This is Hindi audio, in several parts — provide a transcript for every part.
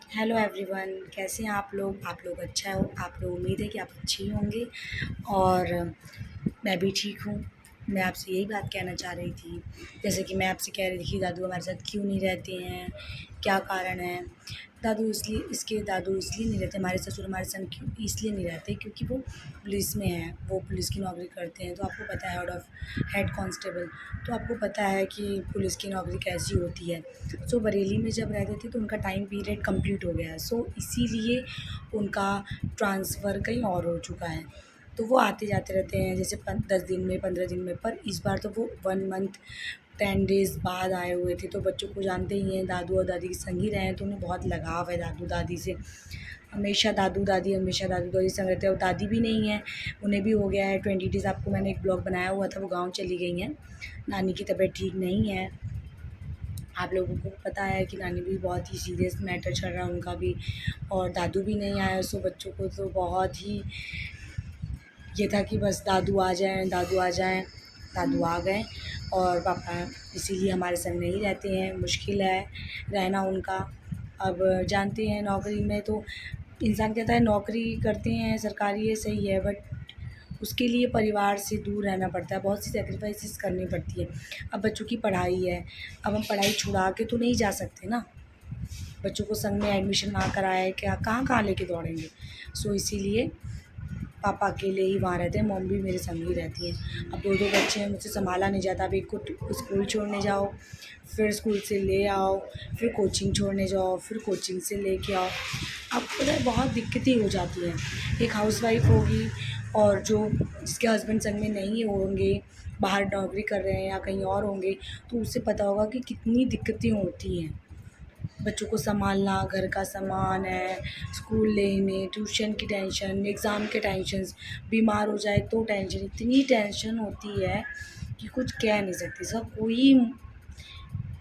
हेलो एवरीवन, कैसे हैं आप लोग? अच्छा हो? आप लोग, उम्मीद है कि आप अच्छे ही होंगे। और मैं भी ठीक हूँ। मैं आपसे यही बात कहना चाह रही थी, जैसे कि मैं आपसे कह रही थी कि दादू हमारे साथ क्यों नहीं रहते हैं, क्या कारण है। दादू इसलिए नहीं रहते, हमारे ससुर हमारे संग क्यों इसलिए नहीं रहते क्योंकि वो पुलिस में हैं, वो पुलिस की नौकरी करते हैं। तो आपको पता है, हेड कांस्टेबल। तो आपको पता है कि पुलिस की नौकरी कैसी होती है। सो बरेली में जब रहते थे तो उनका टाइम पीरियड कंप्लीट हो गया है, सो इसीलिए उनका ट्रांसफ़र कहीं और हो चुका है। तो वो आते जाते रहते हैं, जैसे 10 दिन में, 15 दिन में। पर इस बार तो वो 1 मंथ 10 डेज़ बाद आए हुए थे। तो बच्चों को जानते ही हैं, दादू और दादी के संग ही रहे हैं, तो उन्हें बहुत लगाव है दादू दादी से। हमेशा दादू दादी संग रहते हैं। और दादी भी नहीं है, उन्हें भी हो गया है 20 डेज़। आपको मैंने एक ब्लॉग बनाया हुआ था, वो गाँव चली गई हैं। नानी की तबीयत ठीक नहीं है। आप लोगों को पता है कि नानी भी बहुत ही सीरियस मैटर चल रहा है उनका भी। और दादू भी नहीं आया, सो बच्चों को तो बहुत ही ये था कि बस दादू आ जाएँ, दादू आ जाएँ। दादू आ गए और पापा इसीलिए हमारे संग नहीं रहते हैं, मुश्किल है रहना उनका। अब जानते हैं, नौकरी में तो इंसान कहता है नौकरी करते हैं सरकारी है, सही है, बट उसके लिए परिवार से दूर रहना पड़ता है, बहुत सी सैक्रिफाइसेस करनी पड़ती है। अब बच्चों की पढ़ाई है, अब हम पढ़ाई छुड़ा के तो नहीं जा सकते ना। बच्चों को संग में एडमिशन ना कराए, क्या कहाँ-कहाँ लेके दौड़ेंगे। सो इसीलिए पापा अकेले ही वहाँ रहते हैं, मम्मी भी मेरे संग ही रहती हैं। अब 2-2 बच्चे हैं, मुझसे सँभाला नहीं जाता। अब एक को स्कूल छोड़ने जाओ, फिर स्कूल से ले आओ, फिर कोचिंग छोड़ने जाओ, फिर कोचिंग से लेके आओ। अब पता है बहुत दिक्कतें हो जाती हैं। एक हाउसवाइफ़ होगी और जो जिसके हस्बैंड संग में नहीं होंगे, बाहर नौकरी कर रहे हैं या कहीं और होंगे, तो उसे पता होगा कि कितनी दिक्कतें होती हैं। बच्चों को सँभालना, घर का सामान है, स्कूल लेने, ट्यूशन की टेंशन, एग्ज़ाम के टेंशन्स, बीमार हो जाए तो टेंशन, इतनी टेंशन होती है कि कुछ कह नहीं सकते। सब कोई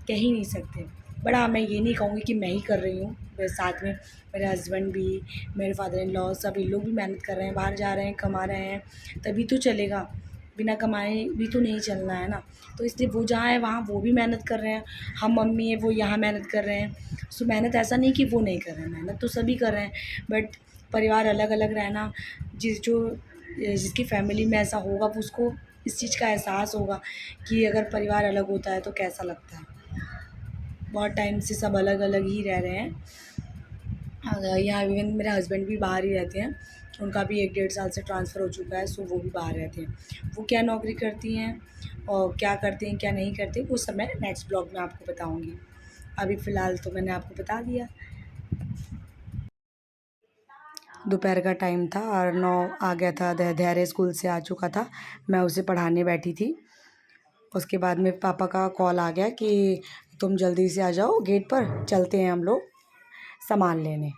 कह ही नहीं सकते। बट हाँ, मैं ये नहीं कहूँगी कि मैं ही कर रही हूँ, मेरे साथ में मेरे हस्बैंड भी, मेरे फादर इन लॉ, सब ये लोग भी मेहनत कर रहे हैं, बाहर जा रहे हैं, कमा रहे हैं, तभी तो चलेगा। बिना कमाए भी तो नहीं चलना है ना। तो इसलिए वो जहाँ है वहाँ वो भी मेहनत कर रहे हैं, हम मम्मी हैं वो यहाँ मेहनत कर रहे हैं। सो मेहनत ऐसा नहीं कि वो नहीं कर रहे हैं, मेहनत तो सभी कर रहे हैं। बट परिवार अलग-अलग रहना, जिसकी फ़ैमिली में ऐसा होगा, वो उसको इस चीज़ का एहसास होगा कि अगर परिवार अलग होता है तो कैसा लगता है। बहुत टाइम से सब अलग-अलग ही रह रहे हैं। यहाँ इवन मेरे हस्बैंड भी बाहर ही रहते हैं। उनका भी 1 डेढ़ साल से ट्रांसफ़र हो चुका है, सो वो भी बाहर रहते हैं। वो क्या नौकरी करती हैं और क्या करते हैं, क्या नहीं करते, वो सब मैं नेक्स्ट ब्लॉग में आपको बताऊँगी। अभी फ़िलहाल तो मैंने आपको बता दिया। दोपहर का टाइम था और 9 आ गया था, धैर्य स्कूल से आ चुका था। मैं उसे पढ़ाने बैठी थी। उसके बाद में पापा का कॉल आ गया कि तुम जल्दी से आ जाओ गेट पर, चलते हैं हम लोग सामान लेने।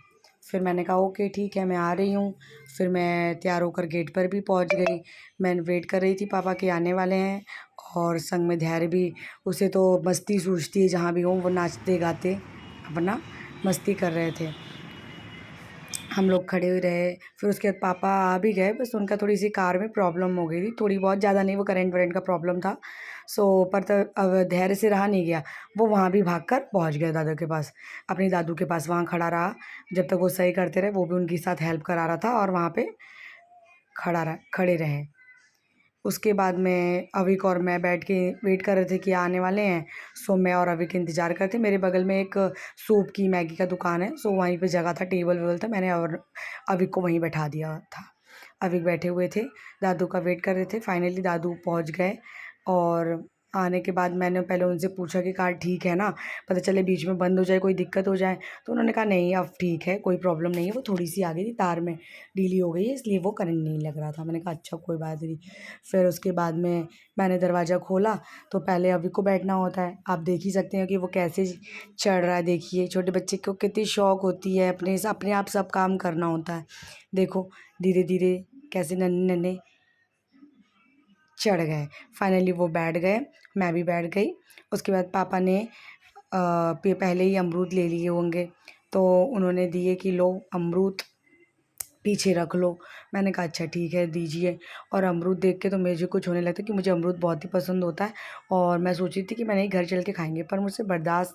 फिर मैंने कहा ओके ठीक है, मैं आ रही हूँ। फिर मैं तैयार होकर गेट पर भी पहुँच गई। मैं वेट कर रही थी, पापा के आने वाले हैं। और संग में धैर्य भी, उसे तो मस्ती सूझती है, जहाँ भी हो वो नाचते गाते अपना मस्ती कर रहे थे। हम लोग खड़े हुए रहे, फिर उसके बाद पापा आ भी गए, बस उनका थोड़ी-सी कार में प्रॉब्लम हो गई थी, थोड़ी बहुत, ज़्यादा नहीं, वो करंट-वरेंट का प्रॉब्लम था। सो पर त अब धैर्य से रहा नहीं गया, वो वहाँ भी भागकर पहुँच गया दादा के पास, अपनी दादू के पास वहाँ खड़ा रहा, जब तक वो सही करते रहे, वो भी उनके साथ हेल्प करा रहा था और वहाँ पे खड़े रहे। उसके बाद में अविक और मैं बैठ के वेट कर रहे थे कि आने वाले हैं। सो मैं और अविक इंतज़ार करते, मेरे बगल में एक सूप की, मैगी का दुकान है, सो वहीं पे जगह था, टेबल-वेबल था, मैंने और अविक को वहीं बैठा दिया था। अविक बैठे हुए थे, दादू का वेट कर रहे थे। फाइनली दादू पहुँच गए और आने के बाद मैंने पहले उनसे पूछा कि कार ठीक है ना? पता चले बीच में बंद हो जाए, कोई दिक्कत हो जाए। तो उन्होंने कहा नहीं अब ठीक है, कोई प्रॉब्लम नहीं है, वो थोड़ी-सी आ गई थी, तार में ढीली हो गई है, इसलिए वो करंट नहीं लग रहा था। मैंने कहा अच्छा कोई बात नहीं। फिर उसके बाद में मैंने दरवाज़ा खोला, तो पहले अभी को बैठना होता है। आप देख ही सकते हैं कि वो कैसे चढ़ रहा है, देखिए छोटे बच्चे को कितनी शौक होती है, अपने आप सब काम करना होता है। देखो धीरे-धीरे कैसे नन्हे-नन्हे चढ़ गए। फाइनली वो बैठ गए, मैं भी बैठ गई। उसके बाद पापा ने पहले ही अमरूद ले लिए होंगे, तो उन्होंने दिए कि लो अमरूद, पीछे रख लो। मैंने कहा अच्छा ठीक है दीजिए। और अमरूद देख के तो मुझे कुछ होने लगता है कि मुझे अमरूद बहुत ही पसंद होता है और मैं सोची थी कि मैंने घर चल के खाएंगे, पर मुझसे बर्दाश्त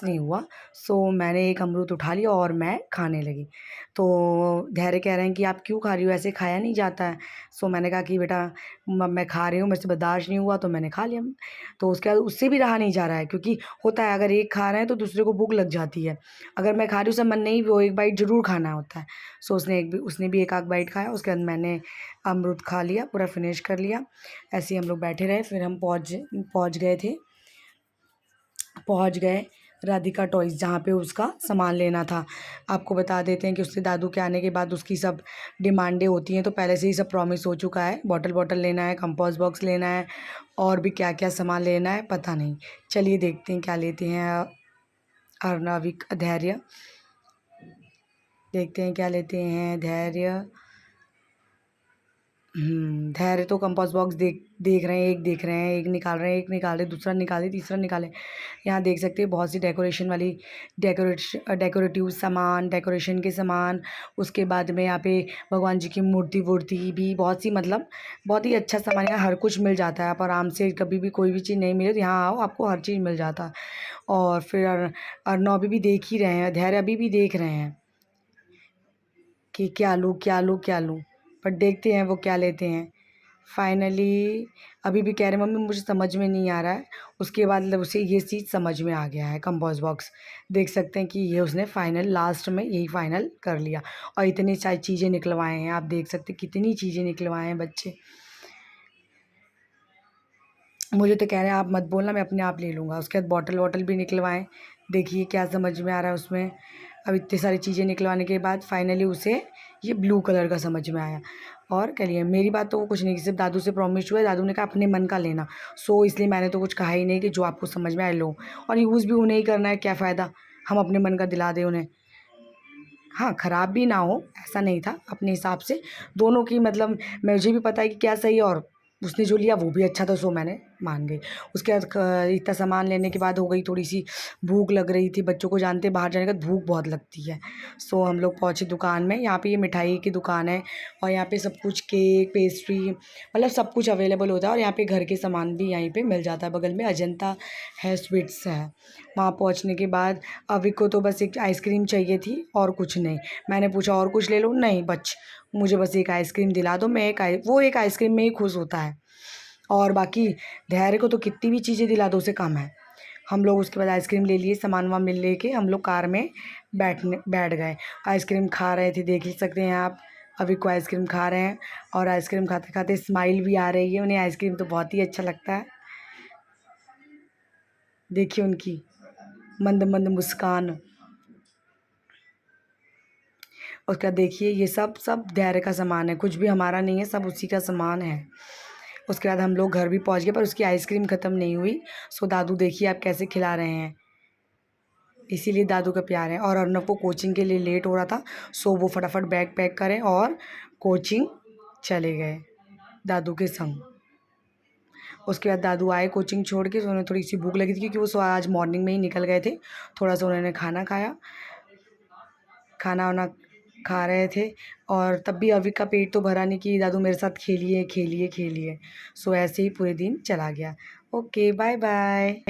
नहीं हुआ। सो मैंने एक अमरूद उठा लिया और मैं खाने लगी। तो धैर्य कह रहे हैं कि आप क्यों खा रही हो, ऐसे खाया नहीं जाता है। सो मैंने कहा कि बेटा मैं खा रही हूँ, मेरे से बर्दाश्त नहीं हुआ तो मैंने खा लिया। तो उसके बाद उससे भी रहा नहीं जा रहा है, क्योंकि होता है अगर एक खा रहे हैं तो दूसरे को भूख लग जाती है। अगर मैं खा रही हूँ उसका मन नहीं, वो एक बाइट ज़रूर खाना होता है। सो उसने भी एक आध बाइट खाया, उसके बाद मैंने अमरूद खा लिया, पूरा फिनिश कर लिया। ऐसे ही हम लोग बैठे रहे, फिर हम पहुँच गए राधिका टॉयज़, जहाँ पे उसका सामान लेना था। आपको बता देते हैं कि उसके दादू के आने के बाद उसकी सब डिमांडें होती हैं, तो पहले से ही सब प्रॉमिस हो चुका है। बॉटल लेना है, कंपोस्ट बॉक्स लेना है और भी क्या क्या सामान लेना है पता नहीं। चलिए देखते हैं क्या लेते हैं। अर्णविक धैर्य, देखते हैं क्या लेते हैं। धैर्य धैर्य तो कंपास बॉक्स देख रहे हैं, एक निकाल रहे हैं, दूसरा निकाले, तीसरा निकाले। यहाँ देख सकते हैं बहुत सी डेकोरेटिव सामान, डेकोरेशन के सामान। उसके बाद में यहाँ पे भगवान जी की मूर्ति वूर्ति भी बहुत सी, मतलब बहुत ही अच्छा सामान। यहाँ हर कुछ मिल जाता है, आप आराम से कभी भी कोई भी चीज़ नहीं मिले तो यहाँ आओ, आपको हर चीज़ मिल जाता है। और फिर अर्नव अभी भी देख ही रहे हैं, धैर्य अभी भी देख रहे हैं कि क्या लूँ, पर देखते हैं वो क्या लेते हैं। फाइनली अभी भी कह रहे मम्मी मुझे समझ में नहीं आ रहा है। उसके बाद उसे ये चीज़ समझ में आ गया है, कंपोस्ट बॉक्स। देख सकते हैं कि ये उसने फाइनल लास्ट में यही फाइनल कर लिया। और इतनी सारी चीज़ें निकलवाए हैं, आप देख सकते हैं कितनी चीज़ें निकलवाए हैं बच्चे। मुझे तो कह रहे हैं आप मत बोलना, मैं अपने आप ले लूँगा। उसके बाद बॉटल भी निकलवाएँ, देखिए क्या समझ में आ रहा है उसमें। अब इतनी सारी चीज़ें निकलवाने के बाद फाइनली उसे ये ब्लू कलर का समझ में आया। और कह लिए मेरी बात तो वो कुछ नहीं, सिर्फ दादू से प्रॉमिस हुआ है, दादू ने कहा अपने मन का लेना। सो इसलिए मैंने तो कुछ कहा ही नहीं कि जो आपको समझ में आए लो, और यूज़ भी उन्हें ही करना है, क्या फ़ायदा हम अपने मन का दिला दें उन्हें। हाँ, ख़राब भी ना हो ऐसा नहीं था, अपने हिसाब से दोनों की, मतलब मुझे भी पता है कि क्या सही है, और उसने जो लिया वो भी अच्छा था, सो मैंने मान गई। उसके बाद इतना सामान लेने के बाद हो गई थोड़ी-सी भूख लग रही थी। बच्चों को जानते हैं बाहर जाने के बाद भूख बहुत लगती है। सो हम लोग पहुँचे दुकान में, यहाँ पे ये मिठाई की दुकान है और यहाँ पे सब कुछ केक, पेस्ट्री, मतलब सब कुछ अवेलेबल होता है। और यहाँ पे घर के सामान भी यहीं पे मिल जाता है। बगल में अजंता है स्वीट्स है। वहाँ पहुँचने के बाद अभी को तो बस एक आइसक्रीम चाहिए थी और कुछ नहीं। मैंने पूछा और कुछ ले लूँ? नहीं मुझे बस एक आइसक्रीम दिला दो। मैं वो एक आइसक्रीम में ही खुश होता है, और बाकी धैर्य को तो कितनी भी चीज़ें दिला दो उसे कम है। हम लोग उसके बाद आइसक्रीम ले लिए, सामान वामान मिल लेके हम लोग कार में बैठ गए। आइसक्रीम खा रहे थे, देख ही सकते हैं आप। अभी को आइसक्रीम खा रहे हैं और आइसक्रीम खाते खाते स्माइल भी आ रही है उन्हें। आइसक्रीम तो बहुत ही अच्छा लगता है। देखिए उनकी मंद मंद मुस्कान। उसका देखिए ये सब धैर्य का सामान है, कुछ भी हमारा नहीं है, सब उसी का सामान है। उसके बाद हम लोग घर भी पहुंच गए, पर उसकी आइसक्रीम ख़त्म नहीं हुई। सो दादू देखिए आप कैसे खिला रहे हैं, इसीलिए दादू का प्यार है। और अर्नव को कोचिंग के लिए लेट हो रहा था, सो वो फटाफट बैग पैक करें और कोचिंग चले गए दादू के संग। उसके बाद दादू आए कोचिंग छोड़ के, तो उन्हें थोड़ी सी भूख लगी थी, क्योंकि वो आज मॉर्निंग में ही निकल गए थे। थोड़ा सा उन्होंने खाना खाया, खाना वाना खा रहे थे। और तब भी अभी का पेट तो भरा नहीं कि दादू मेरे साथ खेलिए खेलिए खेलिए। सो ऐसे ही पूरे दिन चला गया। Okay bye bye.